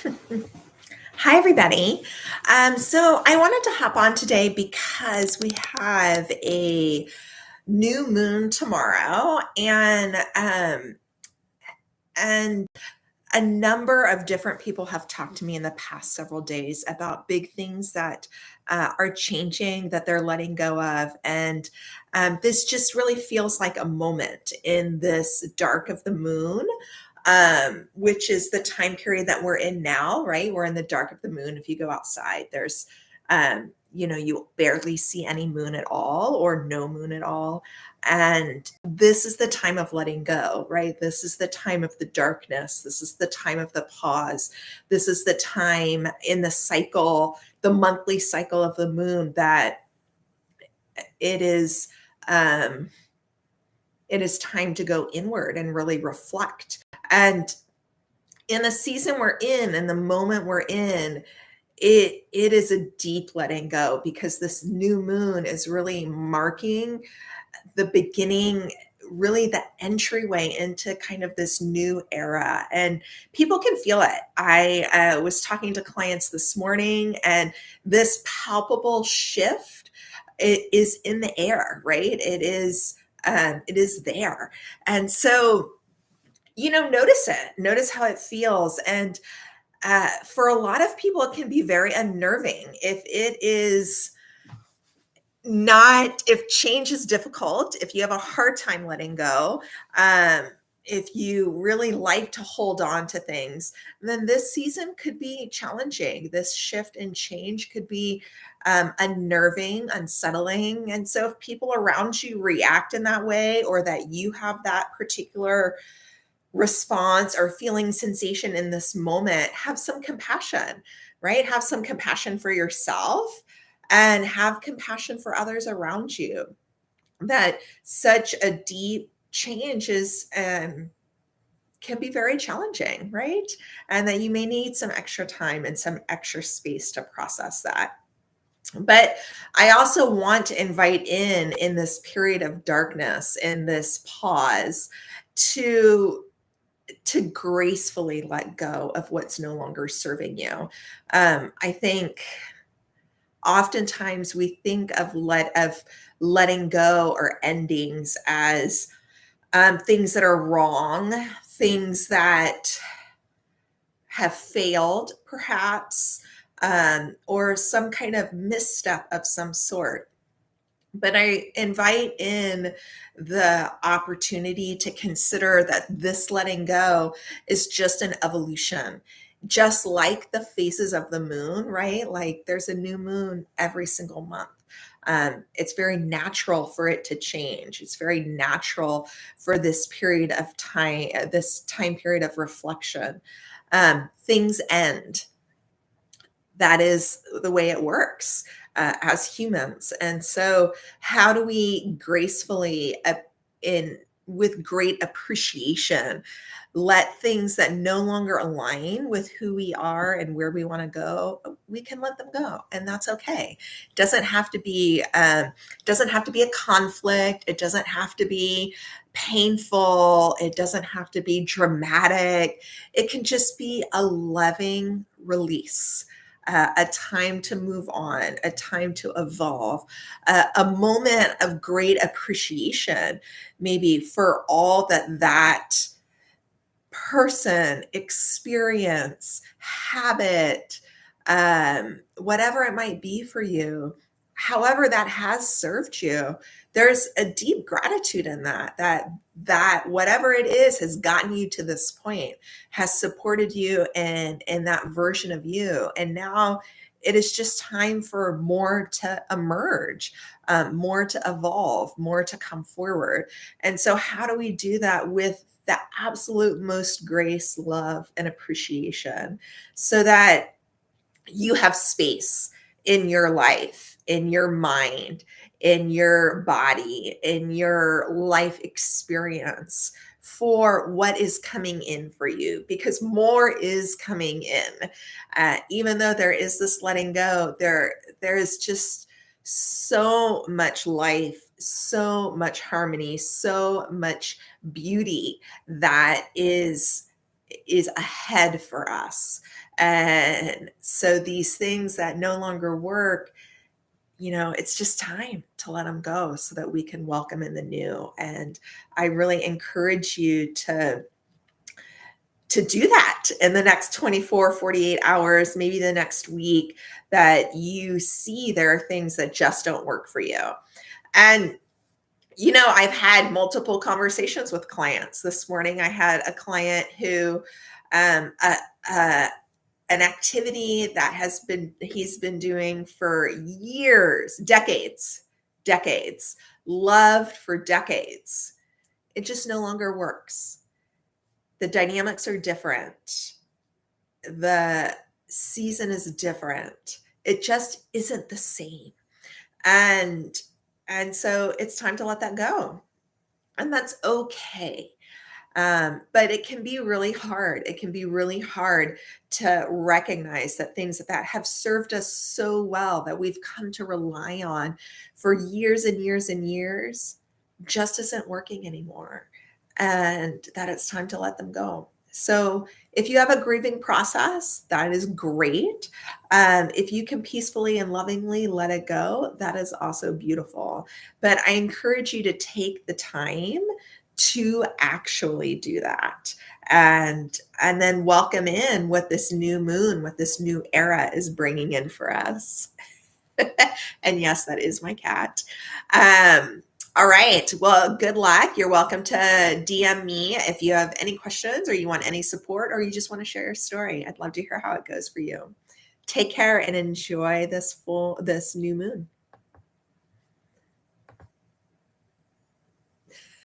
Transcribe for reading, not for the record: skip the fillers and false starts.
Hi, everybody. So I wanted to hop on today because we have a new moon tomorrow, and a number of different people have talked to me in the past several days about big things that are changing that they're letting go of, and this just really feels like a moment in this dark of the moon, which is the time period that we're in now, right? We're in the dark of the moon. If you go outside, there's, you barely see any moon at all or no moon at all. And this is the time of letting go, right? This is the time of the darkness. This is the time of the pause. This is the time in the cycle, the monthly cycle of the moon, that it is um it is time to go inward and really reflect. And in the season we're in the moment we're in, it is a deep letting go, because this new moon is really marking the beginning, really the entryway into kind of this new era, and people can feel it. I was talking to clients this morning, and this palpable shift, it is in the air, right? It is there. And so, notice it, notice how it feels. And for a lot of people, it can be very unnerving if it is not, if change is difficult, if you have a hard time letting go, um, if you really like to hold on to things, then this season could be challenging. This shift and change could be unnerving, unsettling. And so if people around you react in that way, or that you have that particular response or feeling sensation in this moment, have some compassion, right? Have some compassion for yourself, and have compassion for others around you. That such a deep change is can be very challenging, right? And that you may need some extra time and some extra space to process that. But I also want to invite in this period of darkness, in this pause, to gracefully let go of what's no longer serving you. I think oftentimes we think of letting go or endings as things that are wrong, things that have failed, perhaps, or some kind of misstep of some sort. But I invite in the opportunity to consider that this letting go is just an evolution. Just like the phases of the moon, right? Like there's a new moon every single month. It's very natural for it to change. It's very natural for this period of time, this time period of reflection. Things end. That is the way it works as humans. And so, how do we gracefully, in with great appreciation, let things that no longer align with who we are and where we want to go, we can let them go, and that's okay. Doesn't have to be doesn't have to be a conflict. It doesn't have to be painful. It doesn't have to be dramatic. It can just be a loving release, a time to move on, a time to evolve, a moment of great appreciation, maybe for all that person, experience, habit, whatever it might be for you, however that has served you. There's a deep gratitude in that whatever it is has gotten you to this point, has supported you in that version of you. And now it is just time for more to emerge, more to evolve, more to come forward. And so, how do we do that with the absolute most grace, love, and appreciation, so that you have space in your life, in your mind, in your body, in your life experience, for what is coming in for you? Because more is coming in. Even though there is this letting go, there is just so much life, so much harmony, so much beauty that is is ahead for us. And so these things that no longer work, it's just time to let them go so that we can welcome in the new. And I really encourage you to do that in the next 24, 48 hours, maybe the next week, that you see there are things that just don't work for you. And I've had multiple conversations with clients. This morning, I had a client who, um, uh, uh, an activity that he's been doing for years, decades, loved for decades. It just no longer works. The dynamics are different. The season is different. It just isn't the same. And and so it's time to let that go. And that's okay. But it can be really hard. It can be really hard to recognize that things that have served us so well, that we've come to rely on for years and years and years, just isn't working anymore, and that it's time to let them go. So, if you have a grieving process, that is great. If you can peacefully and lovingly let it go, that is also beautiful. But I encourage you to take the time to actually do that, and then welcome in what this new moon, what this new era is bringing in for us. And yes, that is my cat. All right, well, good luck. You're welcome to DM me if you have any questions, or you want any support, or you just want to share your story. I'd love to hear how it goes for you. Take care and enjoy this new moon.